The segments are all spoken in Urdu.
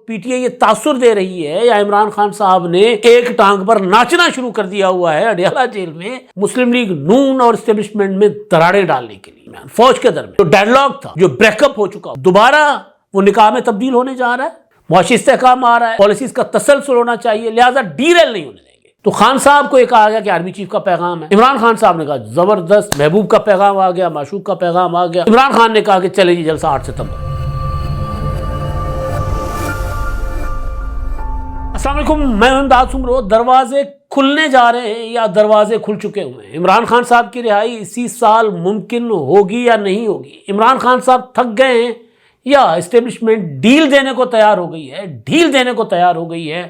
پی ٹی آئی یہ تاثر دے رہی ہے یا عمران خان صاحب نے ایک ٹانگ پر ناچنا شروع کر دیا ہوا ہے اڈیالہ جیل میں مسلم لیگ نون اور اسٹیبلشمنٹ میں دراڑیں ڈالنے کے لیے فوج کے درمیان جو ڈیڈ لاک تھا، جو بریک اپ ہو چکا، دوبارہ وہ نکاح میں تبدیل ہونے جا رہا ہے، معاشی استحکام آ رہا ہے، پالیسیز کا تسلسل ہونا چاہیے، لہٰذا ڈیریل نہیں ہونے دیں گے۔ تو خان صاحب کو یہ کہا گیا کہ آرمی چیف کا پیغام ہے، عمران خان صاحب نے کہا زبردست، محبوب کا پیغام آ گیا، معشوق کا پیغام آ گیا، عمران خان نے کہا کہ چلے جی جلسہ 8 ستمبر۔ السلام علیکم، میں امداد سمرو۔ دروازے کھلنے جا رہے ہیں یا دروازے کھل چکے ہوئے ہیں؟ عمران خان صاحب کی رہائی اسی سال ممکن ہوگی یا نہیں ہوگی؟ عمران خان صاحب تھک گئے ہیں یا اسٹیبلشمنٹ ڈیل دینے کو تیار ہو گئی ہے؟ ڈیل دینے کو تیار ہو گئی ہے۔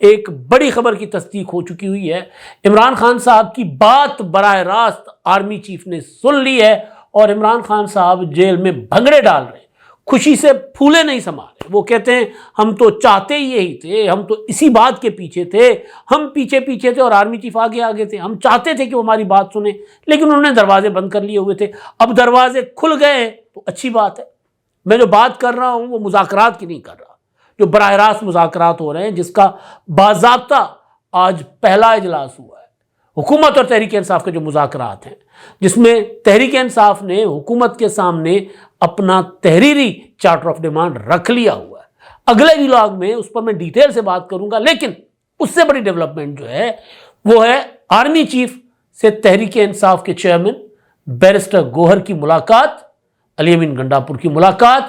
ایک بڑی خبر کی تصدیق ہو چکی ہوئی ہے، عمران خان صاحب کی بات براہ راست آرمی چیف نے سن لی ہے اور عمران خان صاحب جیل میں بھنگڑے ڈال رہے ہیں، خوشی سے پھولے نہیں سما رہے۔ وہ کہتے ہیں ہم تو چاہتے ہی یہی تھے، ہم تو اسی بات کے پیچھے تھے، ہم پیچھے پیچھے تھے اور آرمی چیف آگے آگے تھے، ہم چاہتے تھے کہ وہ ہماری بات سنیں لیکن انہوں نے دروازے بند کر لیے ہوئے تھے۔ اب دروازے کھل گئے ہیں تو اچھی بات ہے۔ میں جو بات کر رہا ہوں وہ مذاکرات کی نہیں کر رہا، جو براہ راست مذاکرات ہو رہے ہیں، جس کا باضابطہ آج پہلا اجلاس ہوا ہے حکومت اور تحریک انصاف کے جو مذاکرات ہیں، جس میں تحریک انصاف نے حکومت کے سامنے اپنا تحریری چارٹر آف ڈیمانڈ رکھ لیا ہوا ہے۔ اگلے ولاگ میں اس پر میں ڈیٹیل سے بات کروں گا، لیکن اس سے بڑی ڈیولپمنٹ جو ہے وہ ہے آرمی چیف سے تحریک انصاف کے چیئرمین بیرسٹر گوہر کی ملاقات، علی امین گنڈاپور کی ملاقات،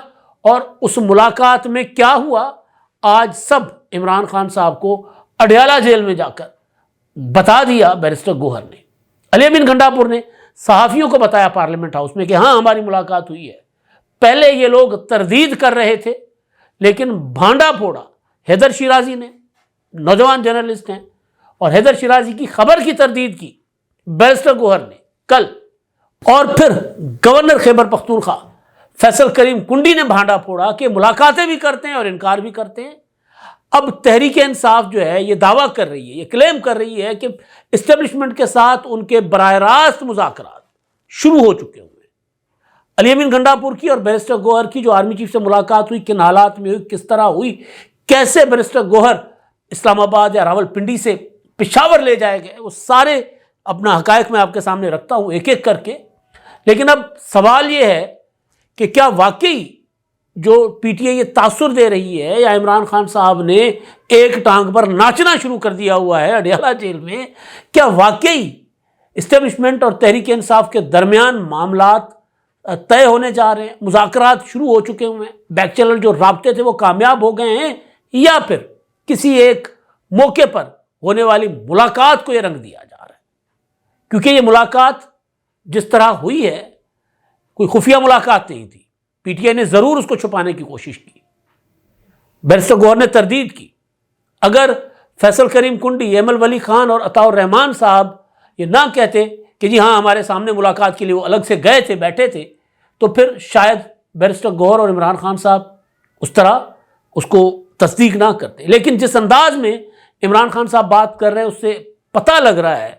اور اس ملاقات میں کیا ہوا آج سب عمران خان صاحب کو اڈیالہ جیل میں جا کر بتا دیا بیرسٹر گوہر نے۔ علی امین گنڈاپور نے صحافیوں کو بتایا پارلیمنٹ ہاؤس میں کہ ہاں ہماری ملاقات ہوئی ہے۔ پہلے یہ لوگ تردید کر رہے تھے لیکن بھانڈا پھوڑا حیدر شیرازی نے، نوجوان جرنلسٹ ہیں، اور حیدر شیرازی کی خبر کی تردید کی بیرسٹر گوہر نے کل، اور پھر گورنر خیبر پختونخوا فیصل کریم کنڈی نے بھانڈا پھوڑا کہ ملاقاتیں بھی کرتے ہیں اور انکار بھی کرتے ہیں۔ اب تحریک انصاف جو ہے یہ دعویٰ کر رہی ہے، یہ کلیم کر رہی ہے کہ اسٹیبلشمنٹ کے ساتھ ان کے براہ راست مذاکرات شروع ہو چکے ہوئے ہیں۔ علی امین گنڈاپور کی اور بیرسٹر گوہر کی جو آرمی چیف سے ملاقات ہوئی، کن حالات میں ہوئی، کس طرح ہوئی، کیسے بیرسٹر گوہر اسلام آباد یا راول پنڈی سے پشاور لے جائے گئے، وہ سارے اپنا حقائق میں آپ کے سامنے رکھتا ہوں ایک ایک کر کے۔ لیکن اب سوال یہ ہے کہ کیا واقعی جو پی ٹی آئی یہ تاثر دے رہی ہے یا عمران خان صاحب نے ایک ٹانگ پر ناچنا شروع کر دیا ہوا ہے اڈیالہ جیل میں، کیا واقعی اسٹیبلشمنٹ اور تحریک انصاف کے درمیان معاملات طے ہونے جا رہے ہیں، مذاکرات شروع ہو چکے ہوئے ہیں، بیک چینل جو رابطے تھے وہ کامیاب ہو گئے ہیں، یا پھر کسی ایک موقع پر ہونے والی ملاقات کو یہ رنگ دیا جا رہا ہے؟ کیونکہ یہ ملاقات جس طرح ہوئی ہے کوئی خفیہ ملاقات نہیں تھی، پی ٹی آئی نے ضرور اس کو چھپانے کی کوشش کی، بیرسٹر گوہر نے تردید کی۔ اگر فیصل کریم کنڈی، ایمل ولی خان اور عطاء الرحمان صاحب یہ نہ کہتے کہ جی ہاں ہمارے سامنے ملاقات کے لیے وہ الگ سے گئے تھے، بیٹھے تھے، تو پھر شاید بیرسٹر گوہر اور عمران خان صاحب اس طرح اس کو تصدیق نہ کرتے۔ لیکن جس انداز میں عمران خان صاحب بات کر رہے ہیں اس سے پتہ لگ رہا ہے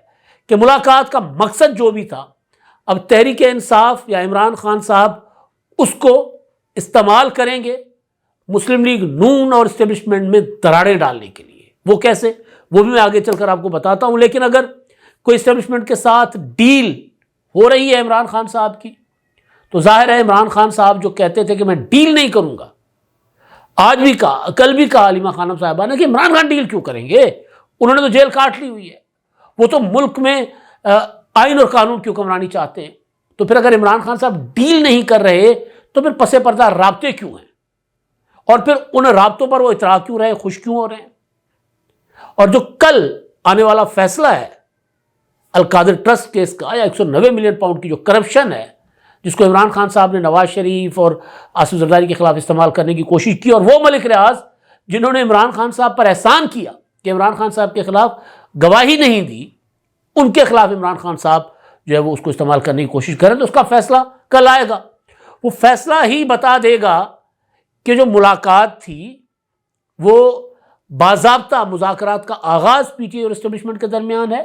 کہ ملاقات کا مقصد جو بھی تھا، اب تحریک انصاف یا عمران خان صاحب اس کو استعمال کریں گے مسلم لیگ نون اور اسٹیبلشمنٹ میں دراڑیں ڈالنے کے لیے۔ وہ کیسے، وہ بھی میں آگے چل کر آپ کو بتاتا ہوں۔ لیکن اگر کوئی اسٹیبلشمنٹ کے ساتھ ڈیل ہو رہی ہے عمران خان صاحب کی، تو ظاہر ہے عمران خان صاحب جو کہتے تھے کہ میں ڈیل نہیں کروں گا، آج بھی کہا، کل بھی کہا علیمہ خانم صاحبہ نے کہ عمران خان ڈیل کیوں کریں گے، انہوں نے تو جیل کاٹ لی ہوئی ہے، وہ تو ملک میں آئین اور قانون کی حکمرانی چاہتے ہیں۔ تو پھر اگر عمران خان صاحب ڈیل نہیں کر رہے تو پھر پس پردہ رابطے کیوں ہیں، اور پھر ان رابطوں پر وہ اطراع کیوں رہے، خوش کیوں ہو رہے ہیں؟ اور جو کل آنے والا فیصلہ ہے القادر ٹرسٹ کیس کا، یا 190 ملین پاؤنڈ کی جو کرپشن ہے جس کو عمران خان صاحب نے نواز شریف اور آصف زرداری کے خلاف استعمال کرنے کی کوشش کی، اور وہ ملک ریاض جنہوں نے عمران خان صاحب پر احسان کیا کہ عمران خان صاحب کے خلاف گواہی نہیں دی، ان کے خلاف عمران خان صاحب جو ہے وہ اس کو استعمال کرنے کی کوشش کریں، تو اس کا فیصلہ کل آئے گا۔ وہ فیصلہ ہی بتا دے گا کہ جو ملاقات تھی وہ باضابطہ مذاکرات کا آغاز پی ٹی آئی اور اسٹیبلشمنٹ کے درمیان ہے،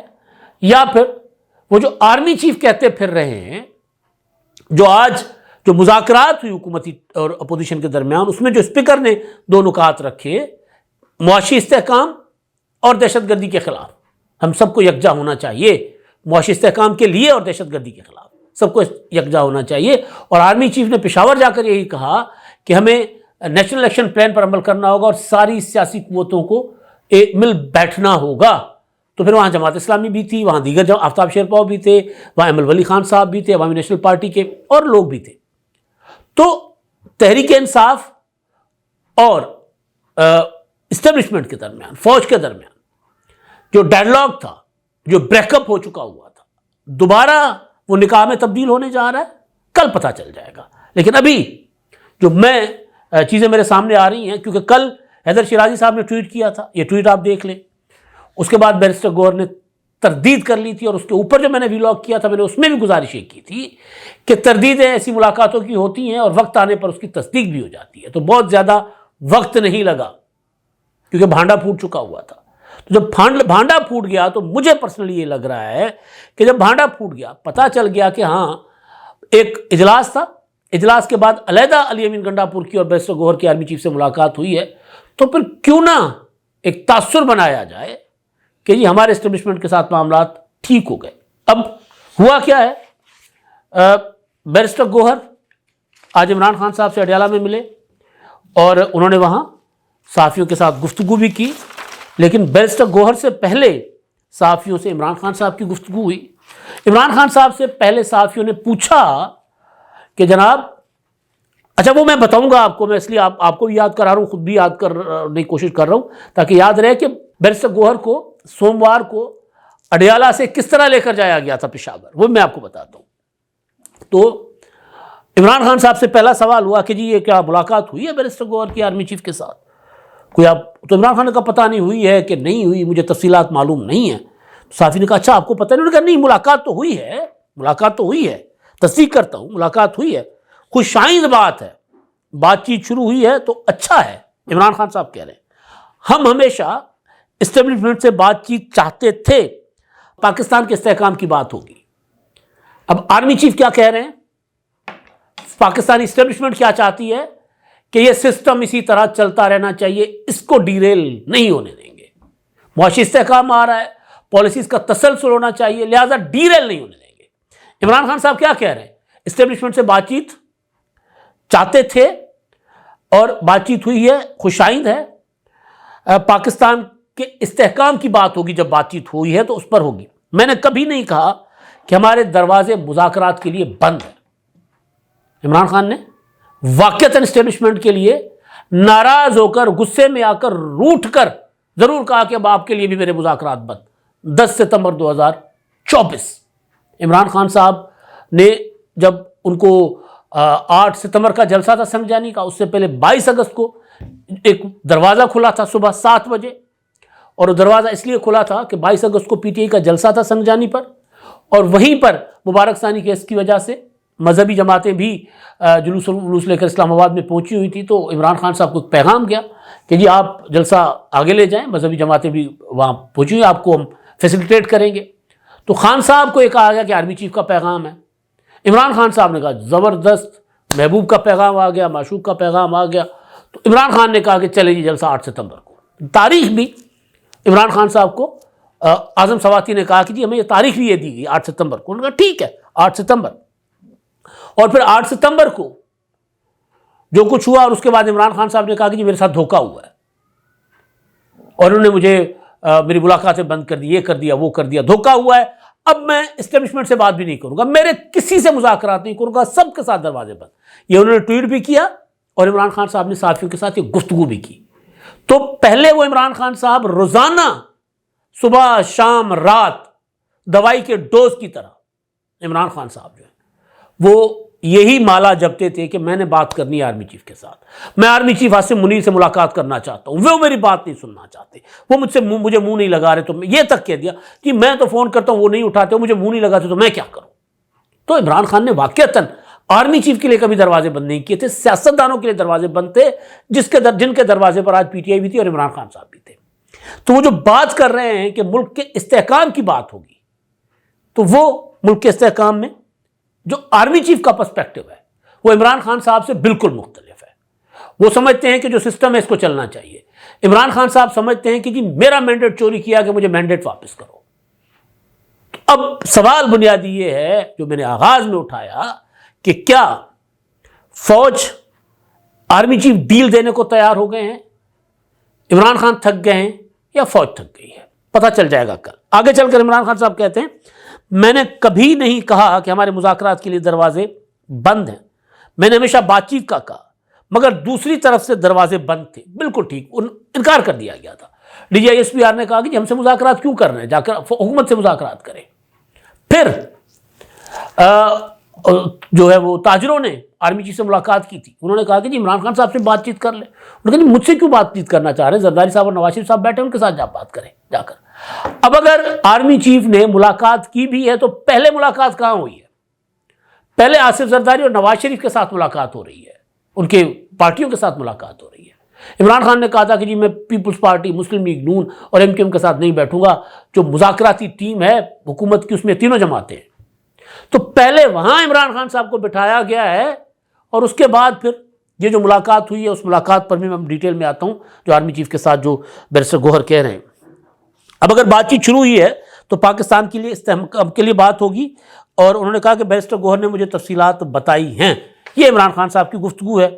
یا پھر وہ جو آرمی چیف کہتے پھر رہے ہیں، جو آج جو مذاکرات ہوئی حکومتی اور اپوزیشن کے درمیان، اس میں جو اسپیکر نے دو نکات رکھے، معاشی استحکام اور دہشت گردی کے خلاف، ہم سب کو یکجا ہونا چاہیے، معاشی استحکام کے لیے اور دہشت گردی کے خلاف سب کو یکجا ہونا چاہیے۔ اور آرمی چیف نے پشاور جا کر یہی کہا کہ ہمیں نیشنل ایکشن پلان پر عمل کرنا ہوگا اور ساری سیاسی قوتوں کو مل بیٹھنا ہوگا۔ تو پھر وہاں جماعت اسلامی بھی تھی، وہاں دیگر آفتاب شیرپاؤ بھی تھے، وہاں ایم ولی خان صاحب بھی تھے، عوامی نیشنل پارٹی کے اور لوگ بھی تھے۔ تو تحریک انصاف اور اسٹیبلشمنٹ کے درمیان، فوج کے درمیان جو ڈائیلاگ تھا، جو بریک اپ ہو چکا ہوا تھا، دوبارہ وہ نکاح میں تبدیل ہونے جا رہا ہے، کل پتہ چل جائے گا۔ لیکن ابھی جو چیزیں میرے سامنے آ رہی ہیں، کیونکہ کل حیدر شیرازی صاحب نے ٹویٹ کیا تھا، یہ ٹویٹ آپ دیکھ لیں، اس کے بعد بیرسٹر گوہر نے تردید کر لی تھی، اور اس کے اوپر جو میں نے ویلاگ کیا تھا، میں نے اس میں بھی گزارش یہ کی تھی کہ تردیدیں ایسی ملاقاتوں کی ہوتی ہیں اور وقت آنے پر اس کی تصدیق بھی ہو جاتی ہے۔ تو بہت زیادہ وقت نہیں لگا کیونکہ بھانڈا پھوٹ چکا ہوا تھا۔ تو جب بھانڈا پھوٹ گیا تو مجھے پرسنلی یہ لگ رہا ہے کہ جب بھانڈا پھوٹ گیا، پتہ چل گیا کہ ہاں ایک اجلاس تھا، اجلاس کے بعد علیحدہ علی امین گنڈاپور کی اور بیرسٹر گوہر کی آرمی چیف سے ملاقات ہوئی ہے، تو پھر کیوں نہ ایک تاثر بنایا جائے کہ جی ہمارے اسٹیبلشمنٹ کے ساتھ معاملات ٹھیک ہو گئے۔ اب ہوا کیا ہے، بیرسٹر گوہر آج عمران خان صاحب سے اڈیالہ میں ملے اور انہوں نے وہاں صحافیوں کے ساتھ گفتگو بھی کی، لیکن بیرسٹر گوہر سے پہلے صحافیوں سے عمران خان صاحب کی گفتگو ہوئی۔ عمران خان صاحب سے پہلے صحافیوں نے پوچھا کہ جناب، اچھا وہ میں بتاؤں گا آپ کو، میں اس لیے آپ کو بھی یاد کرا رہا ہوں، خود بھی یاد کرنے کی کوشش کر رہا ہوں تاکہ یاد رہے کہ بیرسٹر گوہر کو سوموار کو اڈیالہ سے کس طرح لے کر جایا گیا تھا پشاور، وہ میں آپ کو بتاتا ہوں۔ تو عمران خان صاحب سے پہلا سوال ہوا کہ جی یہ کیا ملاقات ہوئی ہے بیرسٹر گوہر کی آرمی چیف کے ساتھ؟ کوئی تو عمران خان نے کہا پتہ نہیں ہوئی ہے کہ نہیں ہوئی، مجھے تفصیلات معلوم نہیں ہیں۔ صحافی نے کہا اچھا آپ کو پتہ نہیں؟ انہوں نے کہا نہیں، ملاقات تو ہوئی ہے، ملاقات تو ہوئی ہے، تصدیق کرتا ہوں ملاقات ہوئی ہے، خوش آئند بات ہے، بات چیت شروع ہوئی ہے تو اچھا ہے۔ عمران خان صاحب کہہ رہے ہیں ہم ہمیشہ اسٹیبلشمنٹ سے بات چیت چاہتے تھے، پاکستان کے استحکام کی بات ہوگی۔ اب آرمی چیف کیا کہہ رہے ہیں، پاکستانی اسٹیبلشمنٹ کیا چاہتی ہے کہ یہ سسٹم اسی طرح چلتا رہنا چاہیے، اس کو ڈیریل نہیں ہونے دیں گے، معاشی استحکام آ رہا ہے، پالیسیز کا تسلسل ہونا چاہیے، لہذا ڈیریل نہیں ہونے دیں گے۔ عمران خان صاحب کیا کہہ رہے ہیں، اسٹیبلشمنٹ سے بات چیت چاہتے تھے اور بات چیت ہوئی ہے، خوش آئند ہے، پاکستان کے استحکام کی بات ہوگی، جب بات چیت ہوئی ہے تو اس پر ہوگی۔ میں نے کبھی نہیں کہا کہ ہمارے دروازے مذاکرات کے لیے بند ہیں۔ عمران خان نے واقعتاً اسٹیبلشمنٹ کے لیے ناراض ہو کر، غصے میں آ کر، روٹھ کر ضرور کہا کہ اب آپ کے لیے بھی میرے مذاکرات بند۔ 10 ستمبر 2024 عمران خان صاحب نے جب ان کو 8 ستمبر کا جلسہ تھا سنگ جانی کا، اس سے پہلے 22 اگست کو ایک دروازہ کھلا تھا صبح 7 بجے، اور وہ دروازہ اس لیے کھلا تھا کہ 22 اگست کو پی ٹی آئی کا جلسہ تھا سنگ جانی پر، اور وہیں پر مبارک ثانی کیس کی وجہ سے مذہبی جماعتیں بھی جلوس لے کر اسلام آباد میں پہنچی ہوئی تھی۔ تو عمران خان صاحب کو ایک پیغام گیا کہ جی آپ جلسہ آگے لے جائیں، مذہبی جماعتیں بھی وہاں پہنچی ہوئی، آپ کو ہم فیسیلیٹیٹ کریں گے۔ تو خان صاحب کو یہ کہا گیا کہ آرمی چیف کا پیغام ہے۔ عمران خان صاحب نے کہا زبردست، محبوب کا پیغام آ گیا، معشوق کا پیغام آ گیا۔ تو عمران خان نے کہا کہ چلے جی جلسہ 8 ستمبر کو۔ تاریخ بھی عمران خان صاحب کو اعظم سواتی نے کہا کہ جی ہمیں یہ تاریخ بھی یہ دی گئی 8 ستمبر کو۔ انہوں نے کہا ٹھیک ہے 8 ستمبر۔ اور پھر 8 ستمبر کو جو کچھ ہوا، اور اس کے بعد عمران خان صاحب نے کہا کہ جی میرے ساتھ دھوکہ ہوا ہے، اور انہوں نے مجھے میری ملاقاتیں بند کر دی، یہ کر دیا، وہ کر دیا، دھوکہ ہوا ہے، اب میں اسٹیبلشمنٹ سے بات بھی نہیں کروں گا، میرے کسی سے مذاکرات نہیں کروں گا، سب کے ساتھ دروازے بند۔ یہ انہوں نے ٹویٹ بھی کیا، اور عمران خان صاحب نے صحافیوں کے ساتھ یہ گفتگو بھی کی۔ تو پہلے وہ عمران خان صاحب روزانہ صبح شام رات دوائی کے ڈوز کی طرح عمران خان صاحب جو ہے وہ یہی مالا جپتے تھے کہ میں نے بات کرنی ہے آرمی چیف کے ساتھ، میں آرمی چیف عاصم منیر سے ملاقات کرنا چاہتا ہوں، وہ میری بات نہیں سننا چاہتے، وہ مجھے منہ نہیں لگا رہے، تو یہ تک کہہ دیا کہ میں تو فون کرتا ہوں وہ نہیں اٹھاتے، وہ مجھے منہ نہیں لگاتے تو میں کیا کروں۔ تو عمران خان نے واقعتاً آرمی چیف کے لیے کبھی دروازے بند نہیں کیے تھے، سیاستدانوں کے لیے دروازے بند تھے، جن کے دروازے پر آج پی ٹی آئی بھی تھی اور عمران خان صاحب بھی تھے۔ تو وہ جو بات کر رہے ہیں کہ ملک کے استحکام کی بات ہوگی، تو وہ ملک کے استحکام میں جو آرمی چیف کا پرسپیکٹو ہے وہ عمران خان صاحب سے بالکل مختلف ہے. وہ سمجھتے ہیں کہ جو سسٹم ہے اس کو چلنا چاہیے. عمران خان صاحب سمجھتے ہیں کہ جی میرا مینڈیٹ چوری کیا کہ مجھے مینڈیٹ واپس کرو. اب سوال بنیادی یہ ہے جو میں نے آغاز میں اٹھایا کہ کیا فوج آرمی چیف ڈیل دینے کو تیار ہو گئے ہیں؟ عمران خان تھک گئے ہیں یا فوج تھک گئی ہے؟ پتہ چل جائے گا کل. آگے چل کر عمران خان صاحب کہتے ہیں میں نے کبھی نہیں کہا کہ ہمارے مذاکرات کے لیے دروازے بند ہیں. میں نے ہمیشہ بات چیت کا کہا مگر دوسری طرف سے دروازے بند تھے. بالکل ٹھیک، انکار کر دیا گیا تھا. D G I S P R نے کہا کہ ہم سے مذاکرات کیوں کر رہے ہیں، جا کر حکومت سے مذاکرات کریں. پھر جو ہے وہ تاجروں نے آرمی چیف سے ملاقات کی تھی. انہوں نے کہا کہ جی عمران خان صاحب سے بات چیت کر لیں. انہوں نے کہا جی مجھ سے کیوں بات چیت کرنا چاہ رہے ہیں، زرداری صاحب اور نواز شریف صاحب بیٹھے ان کے ساتھ بات کریں جا کر. اب اگر آرمی چیف نے ملاقات کی بھی ہے تو پہلے ملاقات کہاں ہوئی ہے؟ پہلے آصف زرداری اور نواز شریف کے ساتھ ملاقات ہو رہی ہے، ان کے پارٹیوں کے ساتھ ملاقات ہو رہی ہے. عمران خان نے کہا تھا کہ جی میں پیپلز پارٹی، مسلم لیگ نون اور ایم کیو ایم کے ساتھ نہیں بیٹھوں گا. جو مذاکراتی ٹیم ہے حکومت کی اس میں تینوں جماعتیں ہیں. تو پہلے وہاں عمران خان صاحب کو بٹھایا گیا ہے اور اس کے بعد پھر یہ جو ملاقات ہوئی ہے اس ملاقات پر بھی میں ڈیٹیل میں آتا ہوں جو آرمی چیف کے ساتھ جو بیرسٹر گوہر کہہ رہے ہیں. اب اگر بات چیت شروع ہوئی ہے تو پاکستان کے لیے استحکام کے لیے بات ہوگی، اور انہوں نے کہا کہ بیرسٹر گوہر نے مجھے تفصیلات بتائی ہیں. یہ عمران خان صاحب کی گفتگو ہے.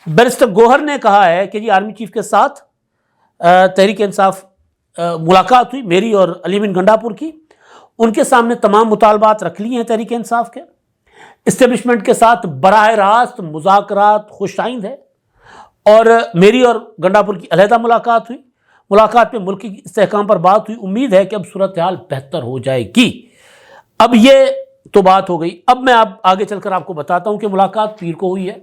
بیرسٹر گوہر نے کہا ہے کہ جی آرمی چیف کے ساتھ تحریک انصاف ملاقات ہوئی میری اور علی امین گنڈا پور کی. ان کے سامنے تمام مطالبات رکھ لیے ہیں تحریک انصاف کے. اسٹیبلشمنٹ کے ساتھ براہ راست مذاکرات خوش آئند ہے، اور میری اور گنڈا پور کی علیحدہ ملاقات ہوئی. ملاقات میں ملک کی استحکام پر بات ہوئی. امید ہے کہ اب صورتحال بہتر ہو جائے گی. اب یہ تو بات ہو گئی. اب میں آگے چل کر آپ کو بتاتا ہوں کہ ملاقات پیر کو ہوئی ہے.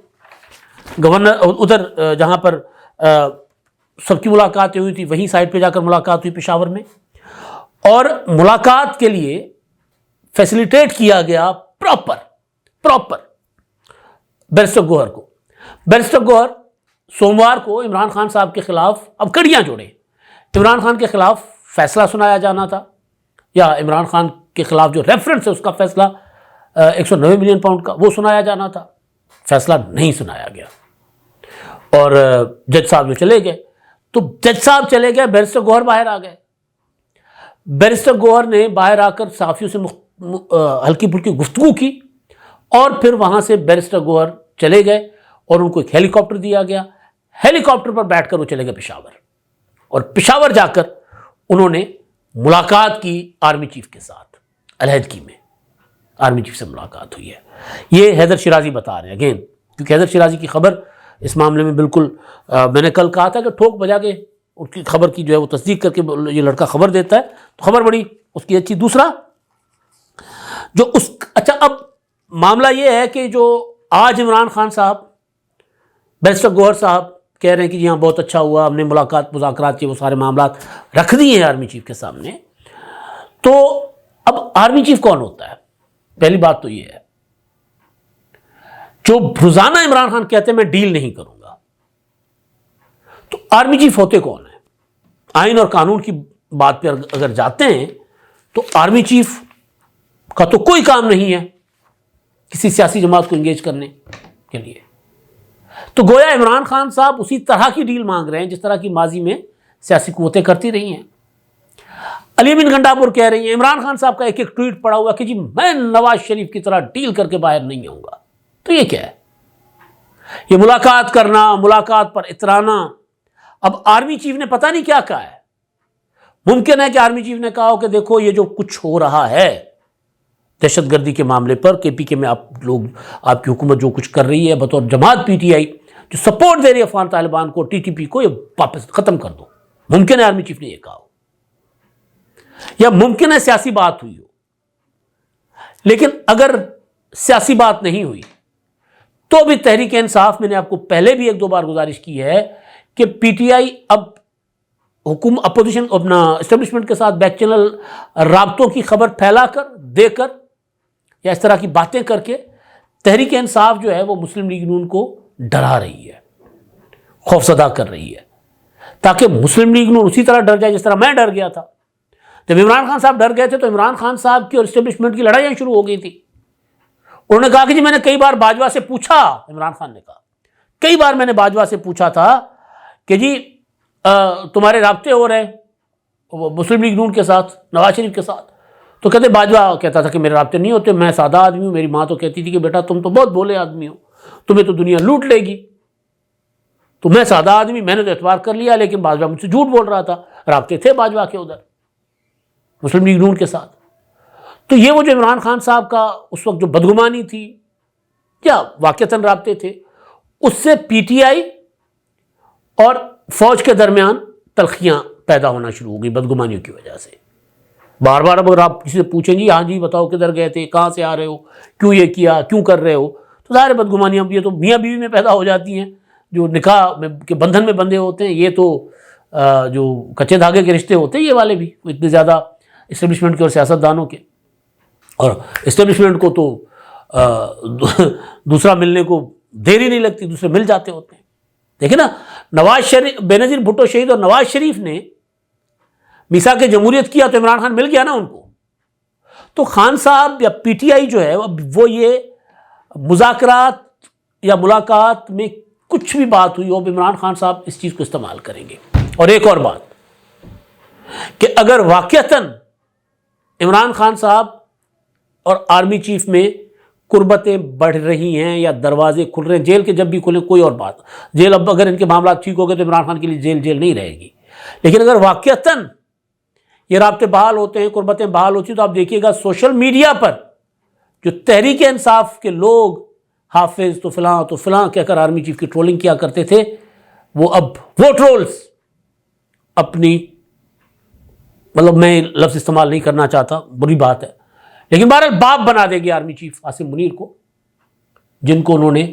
گورنر ادھر جہاں پر سب کی ملاقاتیں ہوئی تھی وہیں سائٹ پہ جا کر ملاقات ہوئی پشاور میں، اور ملاقات کے لیے فیسیلیٹیٹ کیا گیا پراپر بیرسٹر گوہر کو. بیرسٹر گوہر سوموار کو عمران خان صاحب کے خلاف اب کڑیاں جوڑیں. عمران خان کے خلاف فیصلہ سنایا جانا تھا، یا عمران خان کے خلاف جو ریفرنس ہے اس کا فیصلہ 190 ملین پاؤنڈ کا وہ سنایا جانا تھا. فیصلہ نہیں سنایا گیا اور جج صاحب جو چلے گئے. تو جج صاحب چلے گئے، بیرسٹر گوہر باہر آ گئے. بیرسٹر گوہر نے باہر آ کر صحافیوں سے ہلکی پھلکی گفتگو کی، اور پھر وہاں سے بیرسٹر گوہر چلے گئے اور ان کو ایک ہیلی کاپٹر دیا گیا. ہیلی کاپٹر پر بیٹھ کر وہ چلے گئے پشاور، اور پشاور جا کر انہوں نے ملاقات کی آرمی چیف کے ساتھ. علیحدگی میں آرمی چیف سے ملاقات ہوئی ہے. یہ حیدر شیرازی بتا رہے ہیں اگین، کیونکہ حیدر شیرازی کی خبر اس معاملے میں بالکل میں نے کل کہا تھا کہ ٹھوک بجا کے اس کی خبر کی جو ہے وہ تصدیق کر کے یہ لڑکا خبر دیتا ہے تو خبر بڑی اس کی اچھی. دوسرا جو اچھا اب معاملہ یہ ہے کہ جو آج عمران خان صاحب بیرسٹر گوہر صاحب کہہ رہے ہیں کہ جی ہاں بہت اچھا ہوا، ہم نے مذاکرات کے وہ سارے معاملات رکھ دیے ہیں آرمی چیف کے سامنے. تو اب آرمی چیف کون ہوتا ہے؟ پہلی بات تو یہ ہے جو روزانہ عمران خان کہتے ہیں میں ڈیل نہیں کروں گا، تو آرمی چیف ہوتے کون ہیں؟ آئین اور قانون کی بات پہ اگر جاتے ہیں تو آرمی چیف کا تو کوئی کام نہیں ہے کسی سیاسی جماعت کو انگیج کرنے کے لیے. تو گویا عمران خان صاحب اسی طرح کی ڈیل مانگ رہے ہیں جس طرح کی ماضی میں سیاسی قوتیں کرتی رہی ہیں. علی امین گنڈا پور کہہ رہی ہیں عمران خان صاحب کا ایک ٹویٹ پڑا ہوا کہ جی میں نواز شریف کی طرح ڈیل کر کے باہر نہیں آؤں گا. تو یہ کیا ہے؟ یہ ملاقات کرنا، ملاقات پر اترانا. اب آرمی چیف نے پتہ نہیں کیا کہا ہے. ممکن ہے کہ آرمی چیف نے کہا ہو کہ دیکھو یہ جو کچھ ہو رہا ہے دہشت گردی کے معاملے پر کے پی کے میں آپ کی حکومت جو کچھ کر رہی ہے بطور جماعت پی ٹی آئی جو سپورٹ دے رہی ہے افغان طالبان کو، ٹی ٹی پی کو، یہ واپس ختم کر دو. ممکن ہے آرمی چیف نے یہ کہا ہو، یا ممکن ہے سیاسی بات ہوئی ہو. لیکن اگر سیاسی بات نہیں ہوئی تو بھی تحریک انصاف، میں نے آپ کو پہلے بھی ایک دو بار گزارش کی ہے کہ پی ٹی آئی اب اپوزیشن اپنا اسٹیبلشمنٹ کے ساتھ بیک چینل رابطوں کی خبر پھیلا کر دے کر یا اس طرح کی باتیں کر کے تحریک انصاف جو ہے وہ مسلم لیگ نون کو ڈرا رہی ہے، خوفزدہ کر رہی ہے، تاکہ مسلم لیگ نون اسی طرح ڈر جائے جس طرح میں ڈر گیا تھا. جب عمران خان صاحب ڈر گئے تھے تو عمران خان صاحب کی اور اسٹیبلشمنٹ کی لڑائیاں شروع ہو گئی تھی. انہوں نے کہا کہ جی میں نے کئی بار باجوہ سے پوچھا، عمران خان نے کہا کئی بار میں نے باجوہ سے پوچھا تھا کہ جی تمہارے رابطے ہو رہے مسلم لیگ نون کے ساتھ، نواز شریف کے ساتھ، تو کہتے باجوہ کہتا تھا کہ میرے رابطے نہیں ہوتے، میں سادہ آدمی ہوں، میری ماں تو کہتی تھی کہ بیٹا تم تو بہت بولے آدمی ہو، تمہیں تو دنیا لوٹ لے گی، تو میں سادہ آدمی، میں نے تو اعتبار کر لیا، لیکن باجوہ مجھ سے جھوٹ بول رہا تھا، رابطے تھے باجوہ کے ادھر مسلم لیگ نون کے ساتھ۔ تو یہ وہ جو عمران خان صاحب کا اس وقت جو بدگمانی تھی یا واقعتاً رابطے تھے، اس سے پی ٹی آئی اور فوج کے درمیان تلخیاں پیدا ہونا شروع ہو گئی بدگمانیوں کی وجہ سے۔ بار بار اگر آپ کسی سے پوچھیں گی ہاں جی بتاؤ کدھر گئے تھے، کہاں سے آ رہے ہو، کیوں یہ کیا، کیوں کر رہے ہو، تو ظاہر بدگمانیاں یہ تو میاں بیوی میں پیدا ہو جاتی ہیں، جو نکاح کے بندھن میں بندھے ہوتے ہیں، یہ تو جو کچے دھاگے کے رشتے ہوتے ہیں یہ والے بھی اتنے زیادہ اسٹیبلشمنٹ کے اور سیاستدانوں کے، اور اسٹیبلشمنٹ کو تو دوسرا ملنے کو دیر ہی نہیں لگتی، دوسرے مل جاتے ہوتے ہیں۔ دیکھیں نا، نواز شریف، بینظیر بھٹو شہید اور نواز شریف نے میثاق جمہوریت کیا تو عمران خان مل گیا نا ان کو۔ تو خان صاحب یا پی ٹی آئی جو ہے وہ یہ مذاکرات یا ملاقات میں کچھ بھی بات ہوئی ہو، عمران خان صاحب اس چیز کو استعمال کریں گے۔ اور ایک اور بات کہ اگر واقعتاً عمران خان صاحب اور آرمی چیف میں قربتیں بڑھ رہی ہیں یا دروازے کھل رہے ہیں، جیل کے جب بھی کھلیں کوئی اور بات، جیل اب اگر ان کے معاملات ٹھیک ہو گئے تو عمران خان کے لیے جیل نہیں رہے گی، لیکن اگر واقعتاً یہ رابطے بحال ہوتے ہیں، قربتیں بحال ہوتی ہیں، تو آپ دیکھیے گا سوشل میڈیا پر جو تحریک انصاف کے لوگ حافظ تو فلاں کہہ کر آرمی چیف کی ٹرولنگ کیا کرتے تھے، وہ اب وہ ٹرولز اپنی، مطلب میں لفظ استعمال نہیں کرنا چاہتا، بری بات ہے، لیکن بہرحال باپ بنا دے گی آرمی چیف عاصم منیر کو، جن کو انہوں نے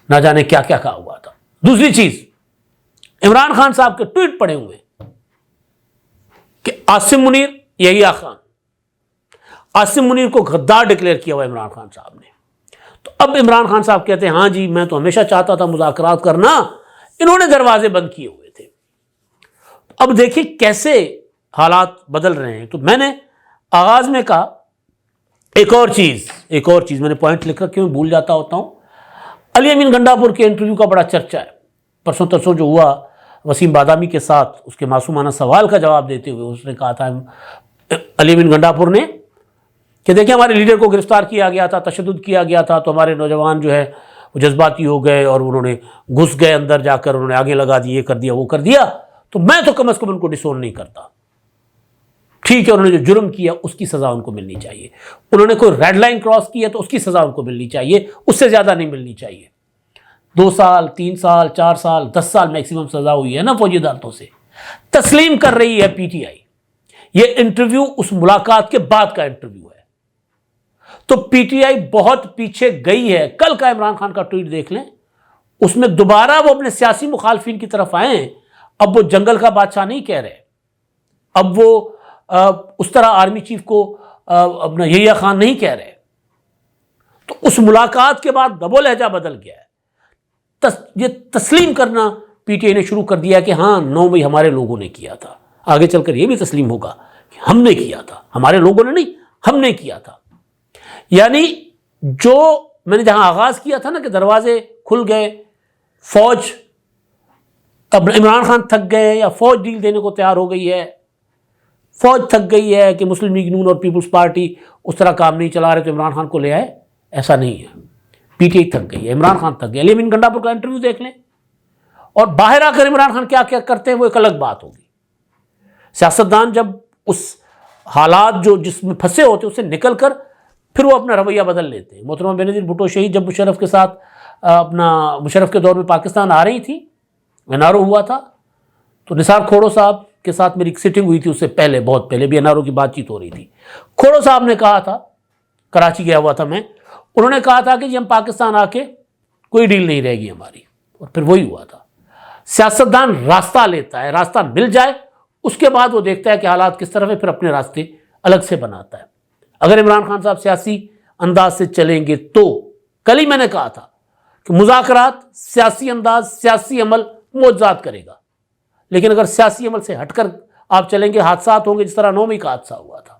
نہ جانے کیا کیا کہا ہوا تھا۔ دوسری چیز، عمران خان صاحب کے ٹویٹ پڑے ہوئے کہ عاصم منیر یحییٰ خان، عاصم منیر کو غدار ڈکلیئر کیا ہوا عمران خان صاحب نے۔ تو اب عمران خان صاحب کہتے ہیں ہاں جی میں تو ہمیشہ چاہتا تھا مذاکرات کرنا، انہوں نے دروازے بند کیے ہوئے تھے۔ اب دیکھیں کیسے حالات بدل رہے ہیں۔ تو میں نے آغاز میں کہا ایک اور چیز میں نے پوائنٹ لکھ رکھے میں بھول جاتا ہوتا ہوں، علی امین گنڈا پور کے انٹرویو کا بڑا چرچا ہے، پرسوں ترسوں جو ہوا وسیم بادامی کے ساتھ، اس کے معصومانہ سوال کا جواب دیتے ہوئے اس نے کہا تھا علی امین گنڈا پور نے کہ دیکھیں ہمارے لیڈر کو گرفتار کیا گیا تھا، تشدد کیا گیا تھا، تو ہمارے نوجوان جو ہے وہ جذباتی ہو گئے اور انہوں نے گھس گئے اندر جا کر، انہوں نے آگے لگا دی، یہ کر دیا وہ کر دیا، تو میں تو کم از کم ان کو ڈسون نہیں کرتا، ٹھیک ہے انہوں نے جو جرم کیا اس کی سزا ان کو ملنی چاہیے، انہوں نے کوئی ریڈ لائن کراس کی ہے تو اس کی سزا ان کو ملنی چاہیے، اس سے زیادہ نہیں ملنی چاہیے۔ 2 سال 3 سال 4 سال 10 سال میکسیمم سزا ہوئی ہے نا فوجی عدالتوں سے، تسلیم کر رہی ہے پی ٹی آئی۔ یہ انٹرویو اس ملاقات کے بعد کا انٹرویو ہے، تو پی ٹی آئی بہت پیچھے گئی ہے۔ کل کا عمران خان کا ٹویٹ دیکھ لیں، اس میں دوبارہ وہ اپنے سیاسی مخالفین کی طرف آئے ہیں، اب وہ جنگل کا بادشاہ نہیں کہہ رہے، اب وہ اس طرح آرمی چیف کو اپنا یحییٰ خان نہیں کہہ رہے۔ تو اس ملاقات کے بعد دبو لہجہ بدل گیا ہے، یہ تسلیم کرنا پی ٹی آئی نے شروع کر دیا کہ ہاں 9 مئی ہمارے لوگوں نے کیا تھا، آگے چل کر یہ بھی تسلیم ہوگا کہ ہم نے کیا تھا، ہمارے لوگوں نے نہیں، ہم نے کیا تھا۔ یعنی جو میں نے جہاں آغاز کیا تھا نا کہ دروازے کھل گئے، فوج، اب عمران خان تھک گئے یا فوج ڈیل دینے کو تیار ہو گئی ہے، فوج تھک گئی ہے کہ مسلم لیگ نون اور پیپلز پارٹی اس طرح کام نہیں چلا رہے تو عمران خان کو لے آئے، ایسا نہیں ہے۔ پی ٹی آئی تھک گئی ہے، عمران خان تھک گئے۔ علی امین گنڈا پور کا انٹرویو دیکھ لیں، اور باہر آ کر عمران خان کیا کیا کرتے ہیں وہ ایک الگ بات ہوگی۔ سیاستدان جب اس حالات جو جس میں پھنسے ہوتے ہیں اس سے نکل کر پھر وہ اپنا رویہ بدل لیتے ہیں۔ محترمہ بینظیر بھٹو شہید جب مشرف کے ساتھ مشرف کے دور میں پاکستان آ رہی تھی، این آر او ہوا تھا، تو نثار کھوڑو صاحب کے ساتھ میری ایک سیٹنگ ہوئی تھی، اس سے پہلے بہت پہلے بھی این آر او کی بات چیت ہو رہی تھی۔ کھوڑو صاحب نے کہا تھا، کراچی گیا ہوا تھا میں، انہوں نے کہا تھا کہ جی ہم پاکستان آ کے کوئی ڈیل نہیں رہے گی ہماری، اور پھر وہی ہوا تھا۔ سیاستدان راستہ لیتا ہے، راستہ مل جائے اس کے بعد وہ دیکھتا ہے کہ حالات کس طرف ہے، پھر اپنے راستے الگ سے بناتا ہے۔ اگر عمران خان صاحب سیاسی انداز سے چلیں گے تو کل ہی میں نے کہا تھا کہ مذاکرات، سیاسی انداز، سیاسی عمل معجزات کرے گا، لیکن اگر سیاسی عمل سے ہٹ کر آپ چلیں گے حادثات ہوں گے، جس طرح 9 مئی کا حادثہ ہوا تھا۔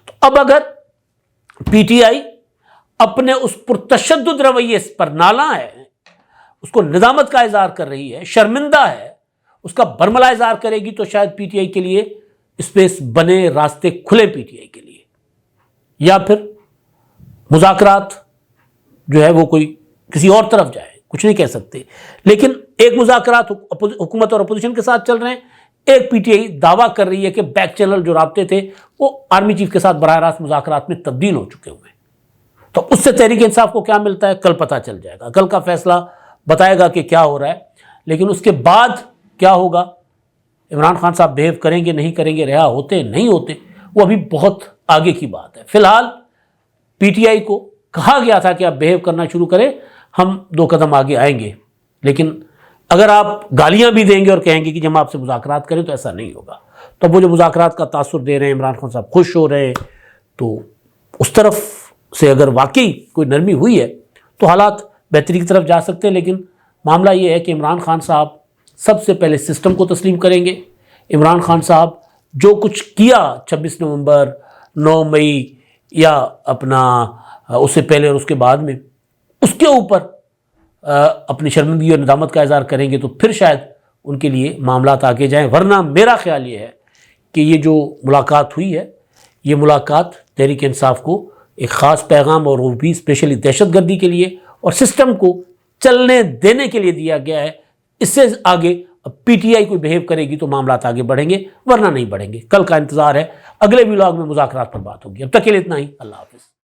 تو اب اگر پی ٹی آئی اپنے اس پرتشدد رویے پر نالاں ہے، اس کو ندامت کا اظہار کر رہی ہے، شرمندہ ہے، اس کا برملا اظہار کرے گی تو شاید پی ٹی آئی کے لیے اسپیس بنے، راستے کھلے پی ٹی آئی کے لیے، یا پھر مذاکرات جو ہے وہ کوئی کسی اور طرف جائے، کچھ نہیں کہہ سکتے۔ لیکن ایک مذاکرات حکومت اور اپوزیشن کے ساتھ چل رہے ہیں، ایک پی ٹی آئی دعویٰ کر رہی ہے کہ بیک چینل جو رابطے تھے وہ آرمی چیف کے ساتھ براہ راست مذاکرات میں تبدیل ہو چکے ہوئے ہیں۔ تو اس سے تحریک انصاف کو کیا ملتا ہے کل پتہ چل جائے گا، کل کا فیصلہ بتائے گا کہ کیا ہو رہا ہے۔ لیکن اس کے بعد کیا ہوگا، عمران خان صاحب بیہیو کریں گے نہیں کریں گے، رہا ہوتے نہیں ہوتے، وہ ابھی بہت آگے کی بات ہے۔ فی الحال پی ٹی آئی کو کہا گیا تھا کہ آپ بیہیو کرنا شروع کریں، ہم 2 قدم آگے آئیں گے، لیکن اگر آپ گالیاں بھی دیں گے اور کہیں گے کہ جب ہم آپ سے مذاکرات کریں تو ایسا نہیں ہوگا، تو وہ جو مذاکرات کا تاثر دے رہے ہیں، عمران خان صاحب خوش ہو رہے ہیں، تو اس طرف سے اگر واقعی کوئی نرمی ہوئی ہے تو حالات بہتری کی طرف جا سکتے ہیں۔ لیکن معاملہ یہ ہے کہ عمران خان صاحب سب سے پہلے سسٹم کو تسلیم کریں گے۔ عمران خان صاحب جو کچھ کیا 26 نومبر 9 مئی یا اپنا اس سے پہلے اور اس کے بعد میں، اس کے اوپر اپنی شرمندگی اور ندامت کا اظہار کریں گے تو پھر شاید ان کے لیے معاملات آگے جائیں۔ ورنہ میرا خیال یہ ہے کہ یہ جو ملاقات ہوئی ہے، یہ ملاقات تحریک انصاف کو ایک خاص پیغام، اور وہ بھی اسپیشلی دہشت گردی کے لیے اور سسٹم کو چلنے دینے کے لیے دیا گیا ہے۔ اس سے آگے پی ٹی آئی کوئی بیہیو کرے گی تو معاملات آگے بڑھیں گے، ورنہ نہیں بڑھیں گے۔ کل کا انتظار ہے، اگلے ولاگ میں مذاکرات پر بات ہوگی۔ اب تک کے لیے اتنا ہی، اللہ حافظ۔